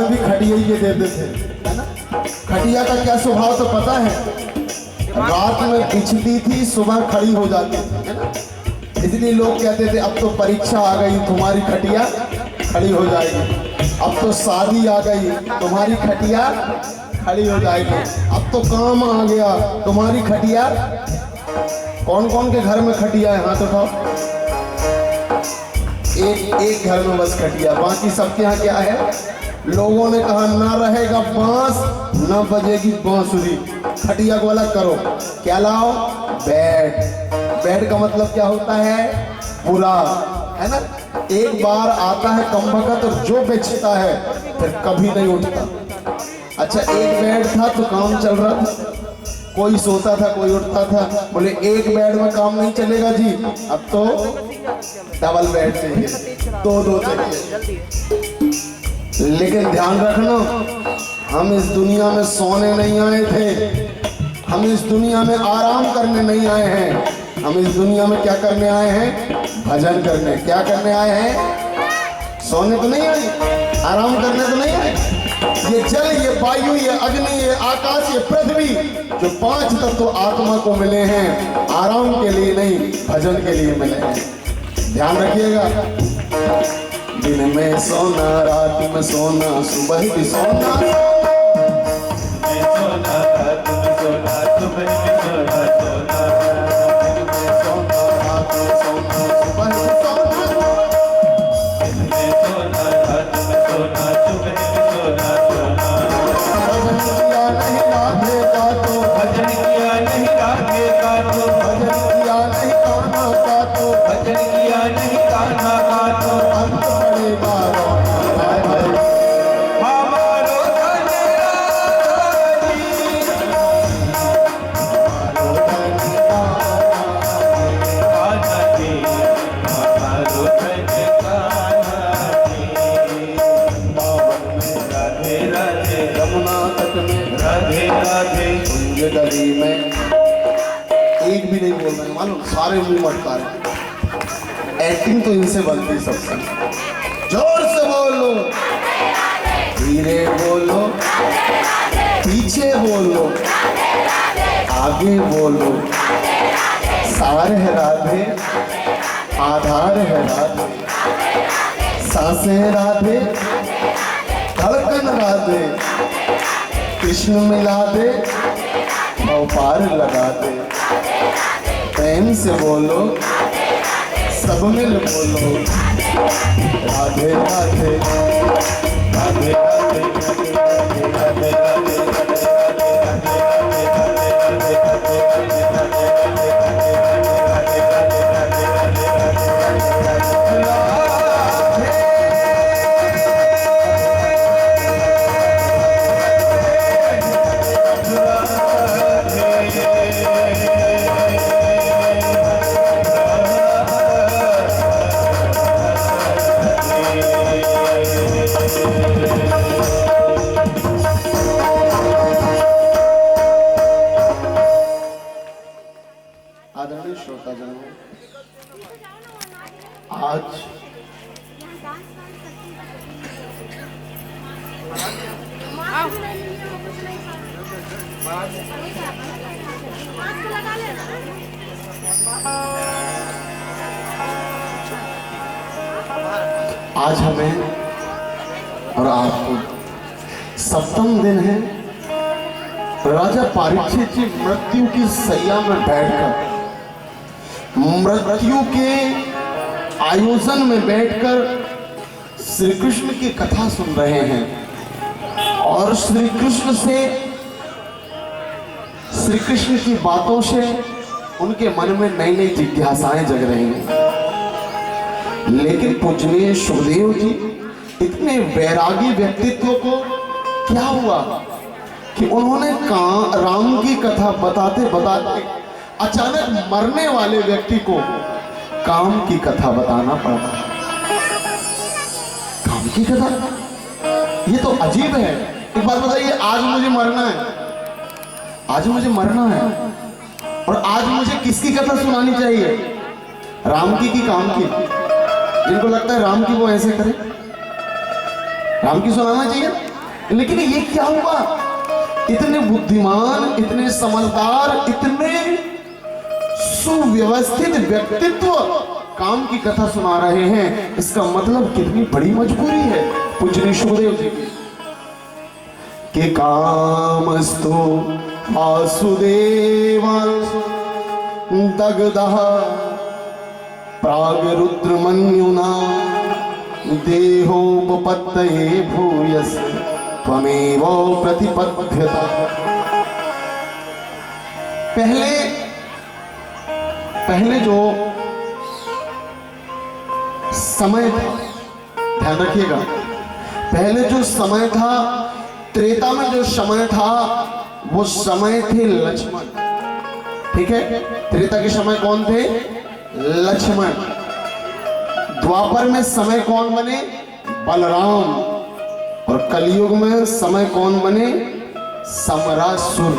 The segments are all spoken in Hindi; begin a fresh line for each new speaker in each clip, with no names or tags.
भी खटिया ये देते थे, है ना। खटिया का क्या स्वभाव तो पता है, रात में बिछती थी, सुबह खड़ी हो जाती थी, है ना। इसलिए लोग कहते थे अब तो परीक्षा आ गई, तुम्हारी खटिया खड़ी हो जाएगी। अब तो शादी आ गई, तुम्हारी खटिया खड़ी हो जाएगी। अब तो काम आ गया, तुम्हारी खटिया। कौन कौन के घर में खटिया है, हाथ उठाओ। एक घर में बस खटिया, बाकी सबके यहाँ क्या है। लोगों ने कहा ना रहेगा बांस, ना बजेगी बांसुरी। खटिया को अलग करो, क्या लाओ, बेड। बेड का मतलब क्या होता है, बुरा, है ना। एक बार आता है कमबख्त और जो बेचता है फिर कभी नहीं उठता। अच्छा, एक बेड था तो काम चल रहा था, कोई सोता था कोई उठता था। बोले एक बेड में काम नहीं चलेगा जी, अब तो डबल बेड चाहिए, दो चाहिए। लेकिन ध्यान रखना, हम इस दुनिया में सोने नहीं आए थे, हम इस दुनिया में आराम करने नहीं आए हैं। हम इस दुनिया में क्या करने आए हैं, भजन करने। क्या करने आए हैं, सोने तो नहीं आए, आराम करने तो नहीं आए। ये जल, ये वायु, ये अग्नि, ये आकाश, ये पृथ्वी, जो 5 तत्व आत्मा को मिले हैं, आराम के लिए नहीं, भजन के लिए मिले हैं। ध्यान रखिएगा, दिन में सोना, रात में सोना, सुबह भी सोना। गली में एक भी नहीं बोल रहे, मालूम, सारे मुंह मटका रहे। एक्टिंग तो इनसे बनती है सबसे। जोर से बोलो, धीरे बोलो, पीछे बोलो, आगे बोलो। सार है राधे, आधार है राधे, सांसें राधे, धड़कन राधे, कृष्ण मिला दे, पार लगा दे। प्रेम से बोलो, सब मिल बोलो, राधे राधे, राधे राधे, राधे राधे, आदरणीय श्रोताजनों, आज हमें और आपको सप्तम दिन है। राजा परीक्षित जी मृत्यु की सैया में बैठकर, मृत्यु के आयोजन में बैठकर श्री कृष्ण की कथा सुन रहे हैं और श्री कृष्ण की बातों से उनके मन में नई नई जिज्ञासाएं जग रही हैं। लेकिन पूजनीय सुखदेव जी इतने वैरागी व्यक्तित्व को क्या हुआ कि उन्होंने राम की कथा बताते बताते अचानक मरने वाले व्यक्ति को काम की कथा बताना पड़ा। काम की कथा, ये तो अजीब है। एक बात बताइए, आज मुझे मरना है, आज मुझे मरना है, और आज मुझे किसकी कथा सुनानी चाहिए, राम की काम की? जिनको लगता है राम की वो ऐसे करे, राम की सुनाना चाहिए। लेकिन ये क्या हुआ, इतने बुद्धिमान, इतने समझदार, इतने सुव्यवस्थित व्यक्तित्व काम की कथा सुना रहे हैं, इसका मतलब कितनी बड़ी मजबूरी है। पूजनीय सुखदेव जी के कामस्तु वासुदेवां दग्धः प्रागरुद्रमन्युना देहोपपत्तये भूयस त्वमेव प्रतिपद्यता। पहले जो समय था, ध्यान रखिएगा, पहले जो समय था, त्रेता में जो समय था, वो समय थे लक्ष्मण। ठीक है, त्रेता के समय कौन थे? लक्ष्मण। द्वापर में समय कौन बने? बलराम। और कलयुग में समय कौन बने? समरासुर।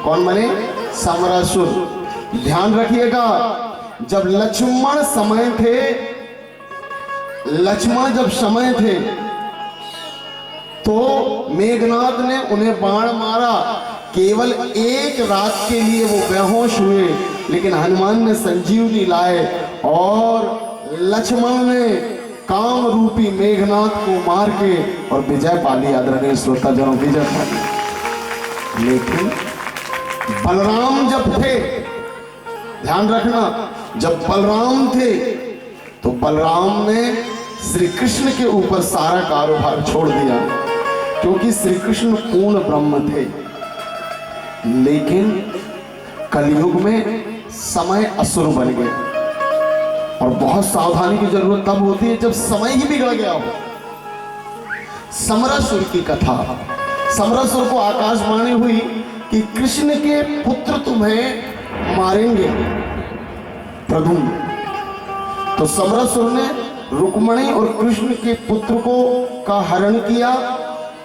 कौन बने? समरासुर। ध्यान रखिएगा, जब लक्ष्मण समय थे, लक्ष्मण जब समय थे, तो मेघनाथ ने उन्हें बाण मारा, केवल एक रात के लिए वो बेहोश हुए, लेकिन हनुमान ने संजीवनी लाए और लक्ष्मण ने काम रूपी मेघनाथ को मार के और विजय पा ली। आदरणीय श्रोता जनों, विजय पा ली। लेकिन बलराम जब थे, ध्यान रखना, जब बलराम थे तो बलराम ने श्री कृष्ण के ऊपर सारा कारोबार छोड़ दिया, क्योंकि श्री कृष्ण पूर्ण ब्रह्म थे। लेकिन कलयुग में समय असुर बन गए, और बहुत सावधानी की जरूरत तब होती है जब समय ही बिगड़ गया हो। समरासुर की कथा, समरासुर को आकाशवाणी हुई कि कृष्ण के पुत्र तुम्हें मारेंगे, प्रद्युम्न। तो समरासुर ने रुक्मणी और कृष्ण के पुत्र को का हरण किया,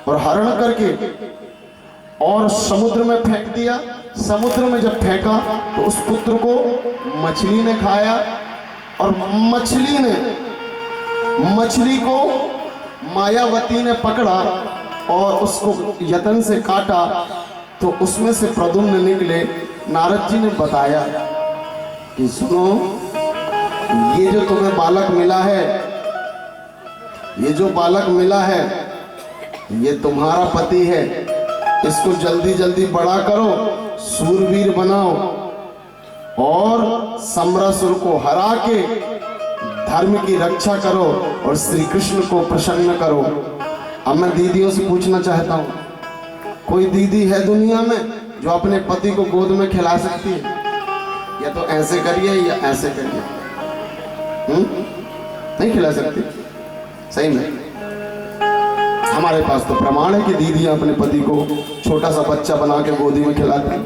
और हरण करके और समुद्र में फेंक दिया। समुद्र में जब फेंका तो उस पुत्र को मछली ने खाया, और मछली को मायावती ने पकड़ा और उसको यतन से काटा, तो उसमें से प्रद्युम्न निकले। नारद जी ने बताया कि सुनो, ये जो तुम्हें बालक मिला है, ये जो बालक मिला है, ये तुम्हारा पति है, इसको जल्दी जल्दी बड़ा करो, सूरवीर बनाओ, और समरासुर को हरा के धर्म की रक्षा करो और श्री कृष्ण को प्रसन्न करो। अब मैं दीदियों से पूछना चाहता हूँ, कोई दीदी है दुनिया में जो अपने पति को गोद में खिला सकती है? या तो ऐसे करिए या ऐसे करिए, नहीं खिला सकती। सही में हमारे पास तो प्रमाण है कि दीदियां अपने पति को छोटा सा बच्चा बना के गोदी में खिलाती।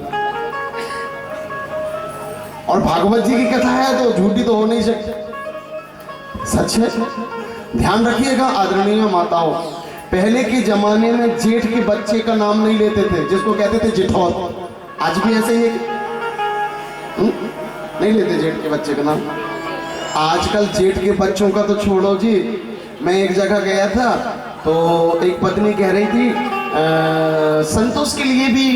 और भागवत जी की कथा है तो झूठी तो हो नहीं सकती, सच है। ध्यान रखिएगा आदरणीय माताओं, पहले के जमाने में जेठ के बच्चे का नाम नहीं लेते थे, जिसको कहते थे जेठौत। आज भी ऐसे ही नहीं लेते जेठ के बच्चे का नाम। आजकल जेठ के बच्चों का तो छोड़ो जी। मैं एक जगह गया था तो एक पत्नी कह रही थी संतोष के लिए भी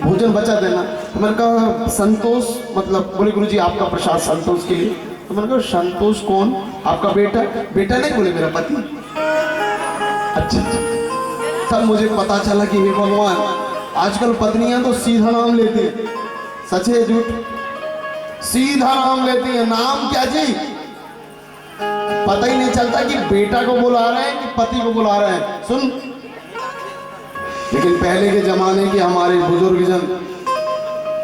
भोजन बचा देना। तो मैंने कहा संतोष मतलब? बोले गुरुजी आपका प्रसाद संतोष के लिए। तो मैंने कहा संतोष कौन? आपका बेटा? बेटा नहीं, बोले मेरा पति। अच्छा, तब मुझे पता चला कि हे भगवान, आजकल पत्नियां तो सीधा नाम लेती है। सच है झूठ? सीधा नाम लेती है। नाम क्या जी? पता ही नहीं चलता कि बेटा को बुला रहे हैं कि पति को बुला रहे हैं। सुन, लेकिन पहले के जमाने के हमारे बुजुर्ग जन,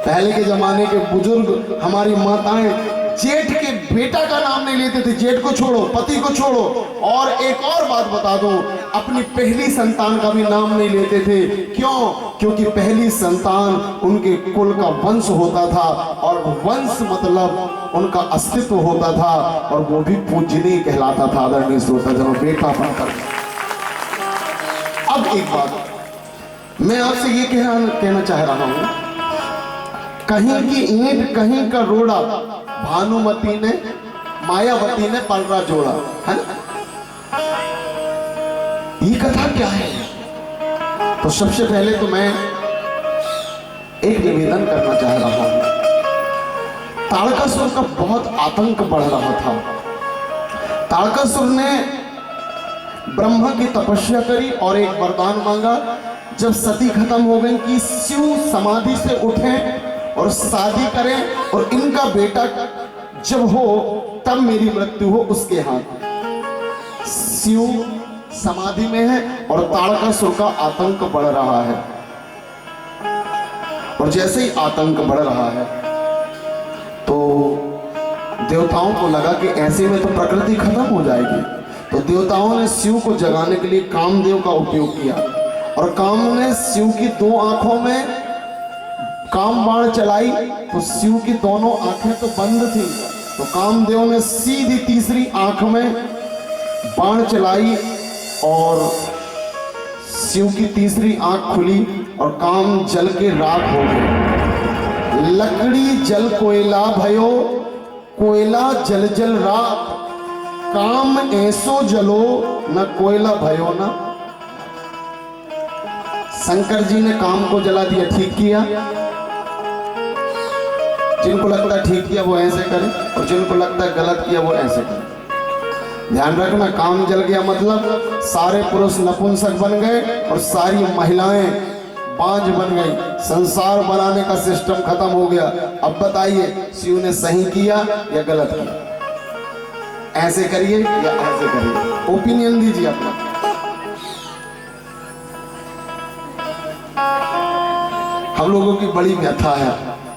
पहले के जमाने के बुजुर्ग, हमारी माताएं जेठ के बेटा का नाम नहीं लेते थे। जेठ को छोड़ो, पति को छोड़ो। और एक और बात बता दो, अपनी पहली संतान का भी नाम नहीं लेते थे। क्यों? क्योंकि पहली संतान उनके कुल का वंश होता था, और वंश मतलब उनका अस्तित्व होता था, और वो भी पूजनीय कहलाता था। आदरणीय श्रोता जनों, बेटा बनकर। अब एक बात मैं आपसे ये कहना चाह रहा हूं, कहीं की ईंट कहीं का रोड़ा, भानुमती ने मायावती ने पलरा जोड़ा, है ना? ये कथा क्या है? तो सबसे पहले तो मैं एक निवेदन करना चाह रहा हूं। ताड़कासुर का बहुत आतंक बढ़ रहा था। ताड़कासुर ने ब्रह्मा की तपस्या करी और एक वरदान मांगा। जब सती खत्म हो गई कि शिव समाधि से उठें और शादी करें और इनका बेटा जब हो तब मेरी मृत्यु हो उसके हाथ। शिव समाधि में है और ताड़कासुर का आतंक बढ़ रहा है। और जैसे ही आतंक बढ़ रहा है तो देवताओं को लगा कि ऐसे में तो प्रकृति खत्म हो जाएगी। तो देवताओं ने शिव को जगाने के लिए कामदेव का उपयोग किया और काम ने शिव की 2 आंखों में काम बाण चलाई तो शिव की दोनों आंखें तो बंद थी। तो कामदेव ने सीधी तीसरी आंख में बाण चलाई और शिव की तीसरी आंख खुली और काम जल के राख हो गए। लकड़ी जल कोयला भयो, कोयला जल जल राख, काम ऐसो जलो न कोयला भयो ना। शंकर जी ने काम को जला दिया, ठीक किया। जिनको लगता है ठीक किया वो ऐसे करें और जिनको लगता है गलत किया वो ऐसे करें। ध्यान रखना, काम जल गया मतलब सारे पुरुष नपुंसक बन गए और सारी महिलाएं बांझ बन गई। संसार बनाने का सिस्टम खत्म हो गया। अब बताइए शिव ने सही किया या गलत किया? ऐसे करिए या ऐसे करिए, ओपिनियन दीजिए अपना। हम लोगों की बड़ी व्यथा है।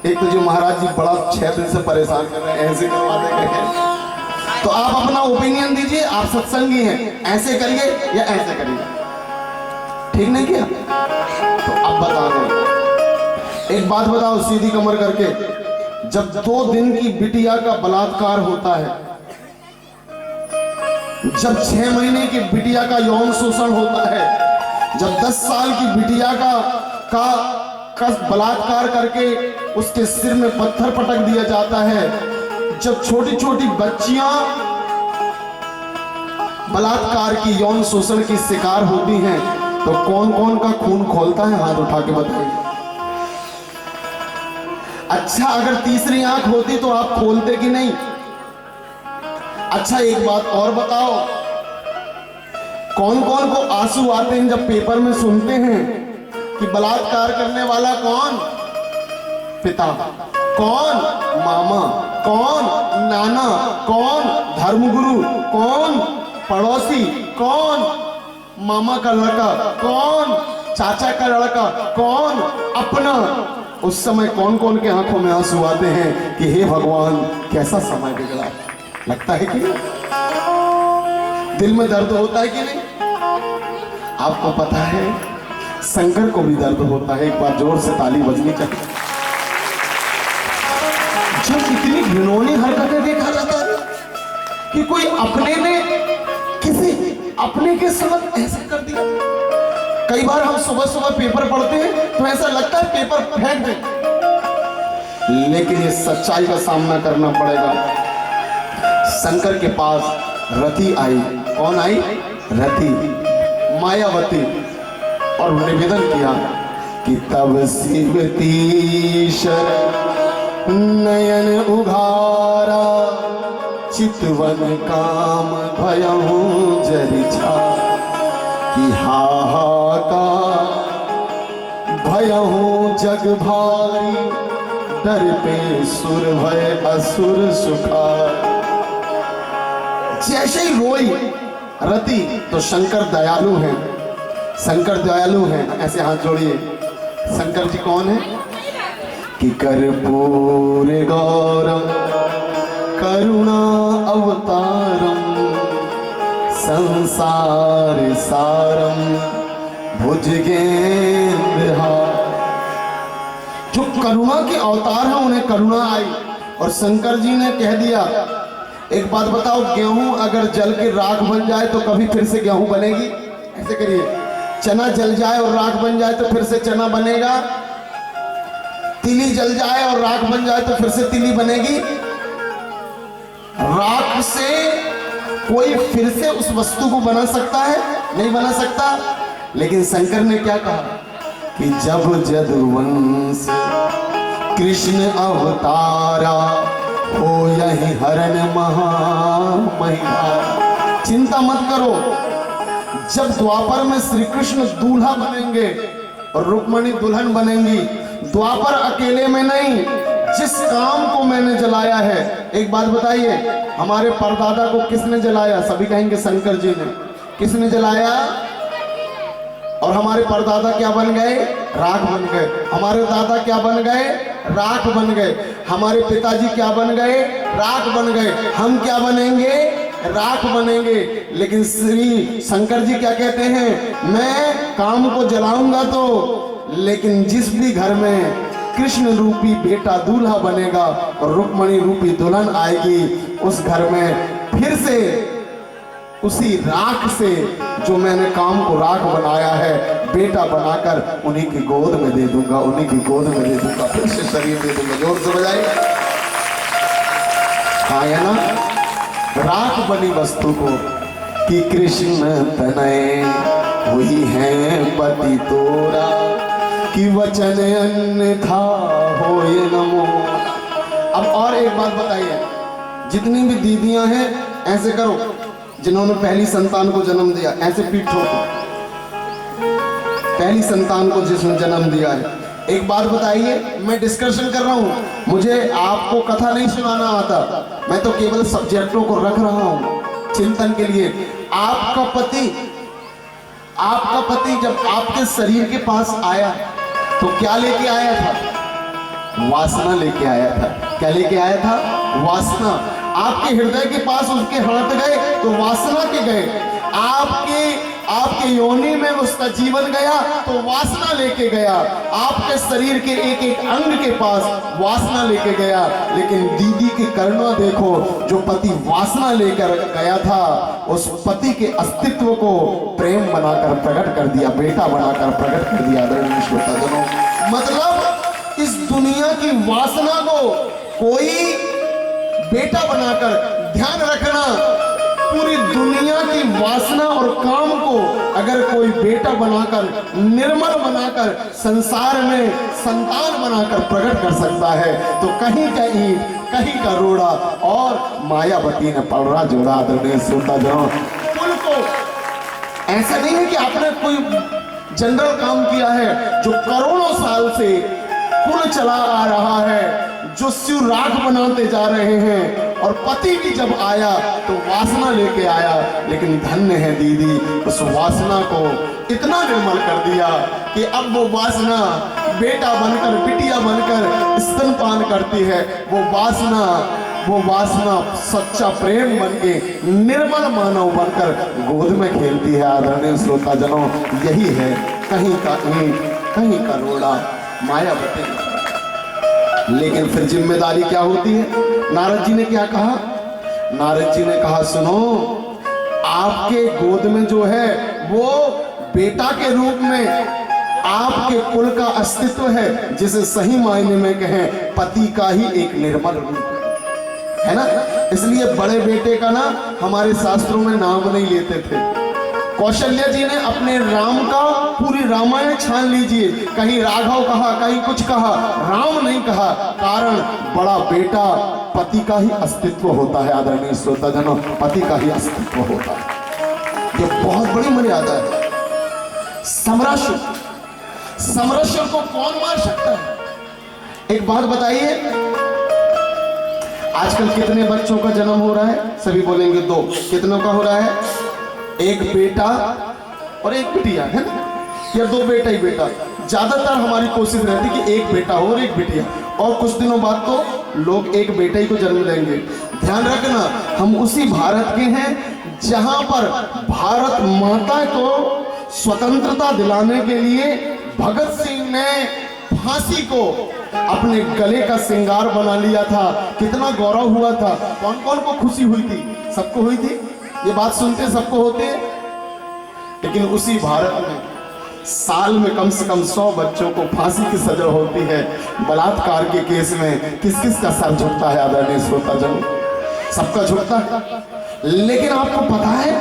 एक तो जो महाराज जी बड़ा 6 दिन से परेशान कर रहे हैं, ऐसे करवा देंगे। तो आप अपना ओपिनियन दीजिए, आप सत्संगी हैं, ऐसे करिए या ऐसे करिए। ठीक नहीं किया तो अब बता दो। एक बात बताओ सीधी कमर करके, जब 2 दिन की बिटिया का बलात्कार होता है, जब 6 महीने की बिटिया का यौन शोषण होता है, जब 10 साल की बिटिया का बलात्कार करके उसके सिर में पत्थर पटक दिया जाता है, जब छोटी छोटी बच्चियां बलात्कार की यौन शोषण की शिकार होती हैं, तो कौन कौन का खून खोलता है? हाथ उठा के बताइए। अच्छा, अगर तीसरी आंख होती तो आप खोलते कि नहीं? अच्छा, एक बात और बताओ, कौन कौन को आंसू आते हैं जब पेपर में सुनते हैं कि बलात्कार करने वाला कौन? पिता। कौन? मामा। कौन? नाना। कौन? धर्मगुरु। कौन? पड़ोसी। कौन? मामा का लड़का। कौन? चाचा का लड़का। कौन? अपना। उस समय कौन कौन के आंखों में आंसू आते हैं कि हे भगवान कैसा समय बिगड़ा। लगता है कि दिल में दर्द होता है कि नहीं? आपको पता है शंकर को भी दर्द होता है। एक बार जोर से ताली बजनी चाहिए। जब इतनी घिनौनी हरकतें देखा जाता है कि कोई अपने ने किसी अपने के साथ ऐसा कर दिया। कई बार हम सुबह सुबह पेपर पढ़ते हैं तो ऐसा लगता है पेपर फेंक दें, लेकिन ये सच्चाई का सामना करना पड़ेगा। शंकर के पास रति आई। कौन आई? रति, मायावती। और निवेदन किया कि तब शिवतीशर नयन उघारा, चितवन काम भयहु जरिछा, कि हाहाका भयहु जग भारी, डर पे सुर भय असुर सुखार। जैसे ही रोई रति तो शंकर दयालु हैं। शंकर दयालु हैं, ऐसे हाथ जोड़िए। शंकर जी कौन है? कि कर्पूर गौरम करुणा अवतारम, संसार सारम भुजगेंद्रहार। जो करुणा के अवतार हैं उन्हें करुणा आई। और शंकर जी ने कह दिया, एक बात बताओ, गेहूं अगर जल के राख बन जाए तो कभी फिर से गेहूं बनेगी? ऐसे करिए। चना जल जाए और राख बन जाए तो फिर से चना बनेगा? तिली जल जाए और राख बन जाए तो फिर से तिली बनेगी? राख से कोई फिर से उस वस्तु को बना सकता है? नहीं बना सकता। लेकिन शंकर ने क्या कहा कि जब जदुवंश कृष्ण अवतारा हो यही हरण महामहिमा। चिंता मत करो, जब द्वापर में श्री कृष्ण दूल्हा बनेंगे और रुक्मणी दुल्हन बनेंगी, द्वापर अकेले में नहीं, जिस काम को मैंने जलाया है। एक बात बताइए, हमारे परदादा को किसने जलाया? सभी कहेंगे शंकर जी ने। किसने जलाया? और हमारे परदादा क्या बन गए? राख बन गए। हमारे दादा क्या बन गए? राख बन गए। हमारे पिताजी क्या बन गए? राख बन गए। हम क्या बनेंगे? राख बनेंगे। लेकिन श्री शंकर जी क्या कहते हैं? मैं काम को जलाऊंगा तो, लेकिन जिस भी घर में कृष्ण रूपी बेटा दूल्हा बनेगा और रुक्मणी रूपी दुल्हन आएगी, उस घर में फिर से उसी राख से जो मैंने काम को राख बनाया है, बेटा बनाकर उन्हीं की गोद में दे दूंगा, उन्हीं की गोद में दे दूंगा, फिर से शरीर दे दूंगा। जोर से बजाइए। हाँ है ना, राख बनी वस्तु को कि कृष्ण तनय हुई है पति तोरा, कि वचन अन्यथा होए नमो। अब और एक बात बताइए, जितनी भी दीदियां हैं ऐसे करो, जिन्होंने पहली संतान को जन्म दिया, ऐसे पीठ ठोको। पहली संतान को जिसने जन्म दिया है, एक बात बताइए, मैं डिस्कशन कर रहा हूं, मुझे आपको कथा नहीं सुनाना आता, मैं तो केवल सब्जेक्टों को रख रहा हूं चिंतन के लिए। आपका पति जब आपके शरीर के पास आया तो क्या लेके आया था? वासना लेके आया था। क्या लेके आया था? वासना। आपके हृदय के पास उसके हाथ गए तो वासना के गए। आपके योनि में उसका जीवन गया तो वासना लेके गया। आपके शरीर के एक एक अंग के पास वासना लेके गया। लेकिन दीदी की करुणा देखो, जो पति वासना लेकर गया था, उस पति के अस्तित्व को प्रेम बनाकर प्रकट कर दिया, बेटा बनाकर प्रकट कर दिया। आदरणीय श्रोताजनों, मतलब इस दुनिया की वासना को कोई बेटा बनाकर, ध्यान रखना, पूरी दुनिया की वासना और काम को अगर कोई बेटा बनाकर, निर्मल बनाकर, संसार में संतान बनाकर प्रकट कर सकता है, तो कहीं का ईंट, कहीं का रोड़ा और मायावती ने पलड़ा जोड़ा। आदरणीय श्रोताजनों, कुल को ऐसा नहीं है कि आपने कोई जनरल काम किया है, जो करोड़ों साल से कुल चला आ रहा है, जो शिव राख बनाते जा रहे हैं, और पति भी जब आया तो वासना लेके आया। लेकिन धन्य है दीदी, उस वासना को इतना निर्मल कर दिया कि अब वो वासना बेटा बनकर, बिटिया बनकर स्तनपान करती है। वो वासना सच्चा प्रेम बन के निर्मल मानव बनकर गोद में खेलती है। आदरणीय श्रोताजनों, यही है कहीं का ईंट, कहीं का रोड़ा, मायावती। लेकिन फिर जिम्मेदारी क्या होती है? नारद जी ने क्या कहा? नारद जी ने कहा, सुनो, आपके गोद में जो है वो बेटा के रूप में आपके कुल का अस्तित्व है, जिसे सही मायने में कहें पति का ही एक निर्मल रूप है ना। इसलिए बड़े बेटे का ना हमारे शास्त्रों में नाम नहीं लेते थे। कौशल्या जी ने अपने राम का पूरी रामायण छान लीजिए, कहीं राघव कहा, कहीं कुछ कहा, राम नहीं कहा। कारण बड़ा बेटा पति का ही अस्तित्व होता है। आदरणीय श्रोताजनों, पति का ही अस्तित्व होता है। ये बहुत बड़ी मर्यादा है। समरस को कौन मार सकता है? एक बात बताइए, आजकल कितने बच्चों का जन्म हो रहा है? सभी बोलेंगे 2। कितनों का हो रहा है? एक बेटा और एक बिटिया, है ना, या 2 बेटा ही बेटा। ज्यादातर हमारी कोशिश रहती कि एक बेटा हो और एक बिटिया, और कुछ दिनों बाद तो लोग एक बेटा ही को जन्म देंगे। ध्यान रखना, हम उसी भारत के हैं जहां पर भारत माता को स्वतंत्रता दिलाने के लिए भगत सिंह ने फांसी को अपने गले का श्रृंगार बना लिया था। कितना गौरव हुआ था, कौन कौन को खुशी हुई थी? सबको हुई थी। ये बात सुनते सबको होते। लेकिन उसी भारत में साल में कम से कम 100 बच्चों को फांसी की सजा होती है। बलात्कार के केस में किस किस का सर झुकता है? आदरणीय श्रोताजन, सबका झुकता है। लेकिन आपको पता है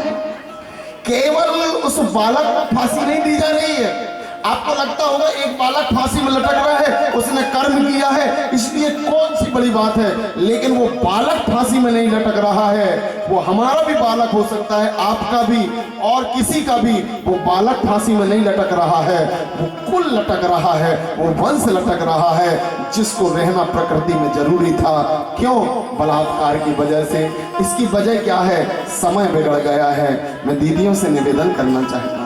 केवल उस बालक को फांसी नहीं दी जा रही है। आपको लगता होगा एक बालक फांसी में लटक रहा है, उसने कर्म किया है, इसलिए कौन सी बड़ी बात है, लेकिन वो बालक फांसी में नहीं लटक रहा है। वो हमारा भी बालक हो सकता है, आपका भी और किसी का भी। वो बालक फांसी में नहीं लटक रहा है, वो कुल लटक रहा है, वो वंश लटक रहा है, जिसको रहना प्रकृति में जरूरी था। क्यों? बलात्कार की वजह से। इसकी वजह क्या है? समय बिगड़ गया है। मैं दीदियों से निवेदन करना चाहता हूं,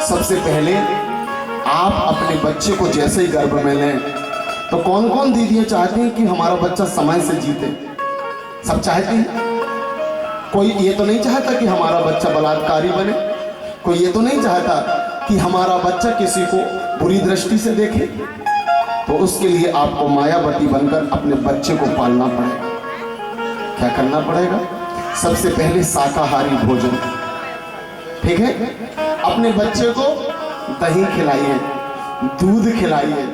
सबसे पहले आप अपने बच्चे को जैसे ही गर्भ में लें, तो कौन कौन दीदियां चाहती हैं कि हमारा बच्चा समय से जीते? सब चाहती हैं। कोई ये तो नहीं चाहता कि हमारा बच्चा बलात्कारी बने, कोई ये तो नहीं चाहता कि हमारा बच्चा किसी को बुरी दृष्टि से देखे। तो उसके लिए आपको मायावती बनकर अपने बच्चे को पालना पड़ेगा। क्या करना पड़ेगा? सबसे पहले शाकाहारी भोजन, ठीक है? अपने बच्चे को दही खिलाइए, दूध खिलाइए,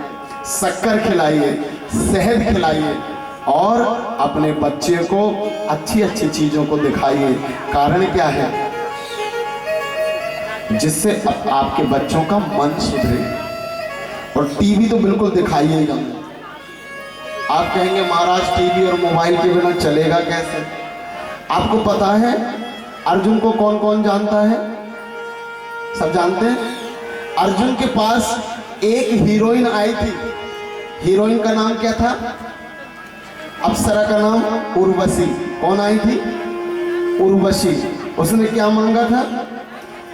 शक्कर खिलाइए, शहद खिलाइए और अपने बच्चे को अच्छी अच्छी चीजों को दिखाइए। कारण क्या है? जिससे आपके बच्चों का मन सुधरे। और टीवी तो बिल्कुल दिखाइएगा। आप कहेंगे महाराज टीवी और मोबाइल के बिना चलेगा कैसे? आपको पता है अर्जुन को कौन कौन जानता है? सब जानते हैं। अर्जुन के पास एक हीरोइन आई थी। हीरोइन का नाम क्या था? अप्सरा का नाम उर्वशी। कौन आई थी? उर्वशी। उसने क्या मांगा था?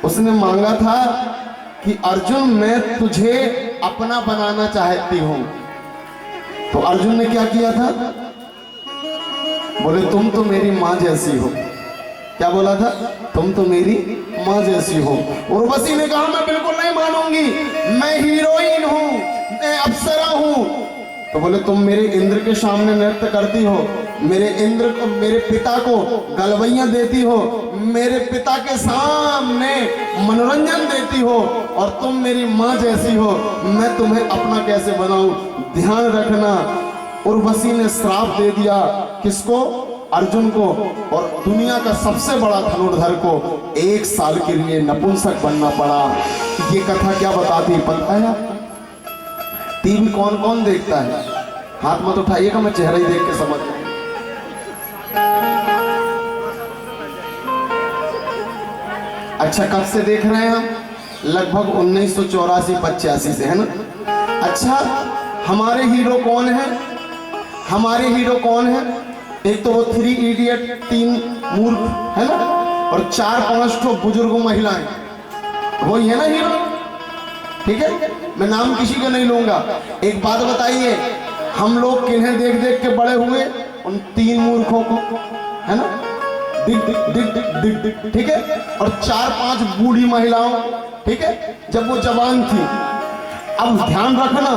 उसने मांगा था कि अर्जुन मैं तुझे अपना बनाना चाहती हूं। तो अर्जुन ने क्या किया था? बोले तुम तो मेरी मां जैसी हो। क्या बोला था? तुम तो मेरी मां जैसी हो। उर्वशी ने कहा मैं बिल्कुल नहीं मानूंगी, मैं हीरोइन हूं, मैं अप्सरा हूं। तो बोले तुम मेरे इंद्र के सामने नृत्य करती हो, मेरे इंद्र को, मेरे पिता को गलवैया देती हो, मेरे पिता के सामने मनोरंजन देती हो और तुम मेरी मां जैसी हो, मैं तुम्हें अपना कैसे बनाऊं? ध्यान रखना, उर्वशी ने श्राप दे दिया। किसको? अर्जुन को। और दुनिया का सबसे बड़ा धनुर्धर को 1 साल के लिए नपुंसक बनना पड़ा। ये कथा क्या बताती है पता है? टीवी कौन कौन देखता है? हाथ मत उठाइएगा, मैं चेहरा ही देख के समझ जाऊं। अच्छा, कब से देख रहे हैं हम? लगभग 1984-85 से, है ना? अच्छा, हमारे हीरो कौन है? हमारे हीरो कौन है? एक तो वो 3 इडियट, 3 मूर्ख, है ना? और 4-5 ठो बुजुर्ग महिलाएं, वही है ना हीरो। ठीक है, मैं नाम किसी का नहीं लूंगा। एक बात बताइए, हम लोग किन्हें देख देख के बड़े हुए? उन 3 मूर्खों को, है ना? दिख दिख दिख दिख दिख दिख, ठीक है? और 4-5 बूढ़ी महिलाओं, ठीक है, जब वो जवान थी। अब ध्यान रखना,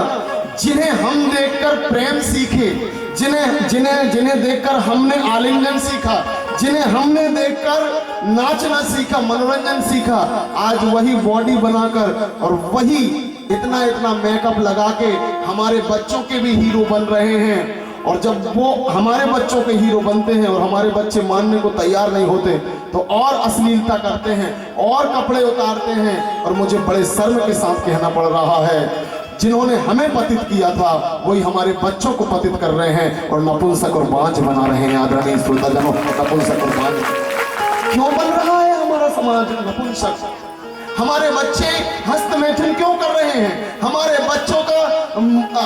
जिन्हें हम देखकर प्रेम सीखे, जिन्हें देखकर हमने आलिंगन सीखा, जिन्हें हमने देखकर नाचना सीखा, मनोरंजन सीखा, आज वही बॉडी बनाकर और वही इतना इतना मेकअप लगा के हमारे बच्चों के भी हीरो बन रहे हैं। और जब वो हमारे बच्चों के हीरो बनते हैं और हमारे बच्चे मानने को तैयार नहीं होते, तो और अश्लीलता करते हैं और कपड़े उतारते हैं। और मुझे बड़े शर्म के साथ कहना पड़ रहा है, जिन्होंने हमें पतित किया था वही हमारे बच्चों को पतित कर रहे हैं और नपुंसक और बांझ बना रहे हैं। आदरणीय श्रोताजनों, नपुंसक और बांझ क्यों बन रहा है हमारा समाज? नपुंसक। हमारे बच्चे हस्तमैथुन क्यों कर रहे हैं? हमारे बच्चों का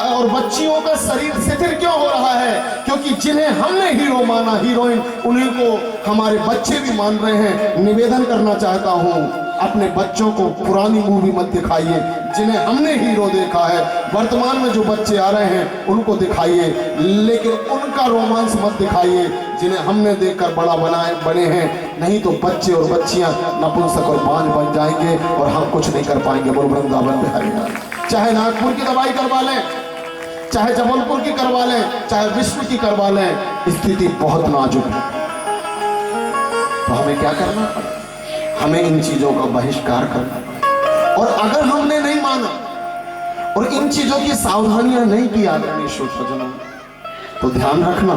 और बच्चियों का शरीर शिथिल क्यों हो रहा है? क्योंकि जिन्हें हमने हीरो माना, हीरोइन, उन्हीं को हमारे बच्चे भी मान रहे हैं। निवेदन करना चाहता हूं, अपने बच्चों को पुरानी मूवी मत दिखाइए। जिन्हें हमने हीरो देखा है, वर्तमान में जो बच्चे आ रहे हैं उनको दिखाइए, लेकिन उनका रोमांस मत दिखाइए जिन्हें हमने देखकर बड़ा बने हैं। नहीं तो बच्चे और बच्चियां नपुंसक और बांझ बन जाएंगे और हम कुछ नहीं कर पाएंगे। बोल वृंदावन बिहारी। चाहे नागपुर की दवाई करवा लें, चाहे जबलपुर की करवा लें, चाहे विश्व की करवा लें, स्थिति बहुत नाजुक है। तो हमें क्या करना? हमें इन चीजों का बहिष्कार करना। और अगर हमने नहीं माना और इन चीजों की सावधानियां नहीं की आदरणीय श्रोताजनों, तो ध्यान रखना,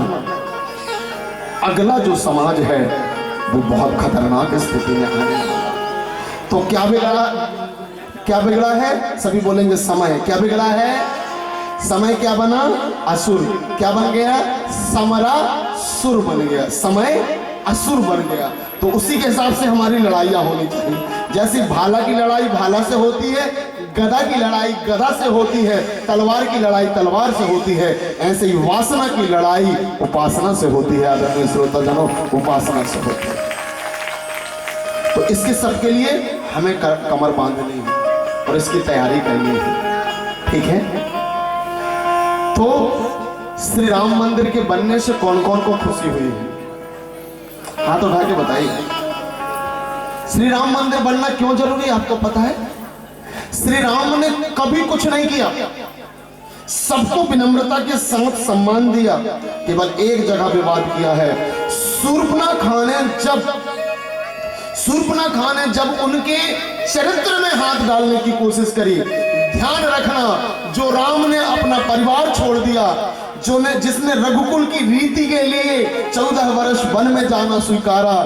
अगला जो समाज है वो बहुत खतरनाक स्थिति में आने वाला। तो क्या बिगड़ा है? सभी बोलेंगे समय। क्या बिगड़ा है? समय क्या बना? असुर। क्या बन गया? समरासुर बन गया। समय असुर बन गया। तो उसी के हिसाब से हमारी लड़ाइयाँ होनी चाहिए। जैसे भाला की लड़ाई भाला से होती है, गदा की लड़ाई गदा से होती है, तलवार की लड़ाई तलवार से होती है, ऐसे ही वासना की लड़ाई उपासना से होती है। आदरणीय श्रोताजनों, उपासना से होती है। तो इसके सबके लिए हमें कमर बांधनी है और इसकी तैयारी करनी है। ठीक है? तो श्री राम मंदिर के बनने से कौन कौन को खुशी हुई है? हाथ उठा के बताइए। श्री राम मंदिर बनना क्यों जरूरी है आपको पता है? श्री राम ने कभी कुछ नहीं किया, सबको विनम्रता के साथ सम्मान दिया। केवल एक जगह विवाद किया है। शूर्पणखा ने जब उनके चरित्र में हाथ डालने की कोशिश करी। ध्यान रखना, जो राम ने अपना परिवार छोड़ दिया, जिसने रघुकुल की रीति के लिए 14 वर्ष वन में जाना स्वीकारा,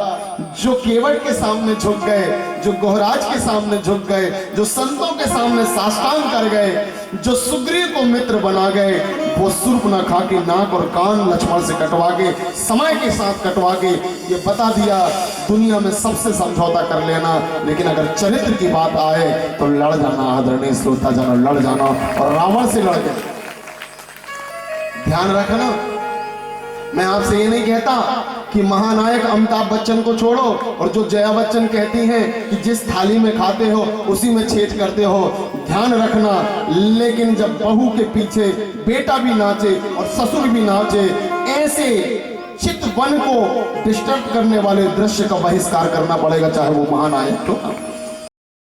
जो केवट के सामने झुक गए, जो गोहराज के सामने झुक गए, जो संतों के सामने साष्टांग कर गए, जो सुग्रीव को मित्र बना गए, वो शूर्पणखा की नाक और कान लक्ष्मण से कटवा के, समय के साथ कटवा के ये बता दिया, दुनिया में सबसे समझौता कर लेना, लेकिन अगर चरित्र की बात आए तो लड़ जाना। आदरणीय श्रोताजन, लड़ जाना। और रावण से लड़ गए। ध्यान रखना, मैं आपसे ये नहीं कहता कि महानायक अमिताभ बच्चन को छोड़ो और जो जया बच्चन कहती हैं कि जिस थाली में खाते हो उसी में छेद करते हो। ध्यान रखना, लेकिन जब बहू के पीछे बेटा भी नाचे और ससुर भी नाचे, ऐसे चित वन को डिस्टर्ब करने वाले दृश्य का बहिष्कार करना पड़ेगा, चाहे वो महानायक हो।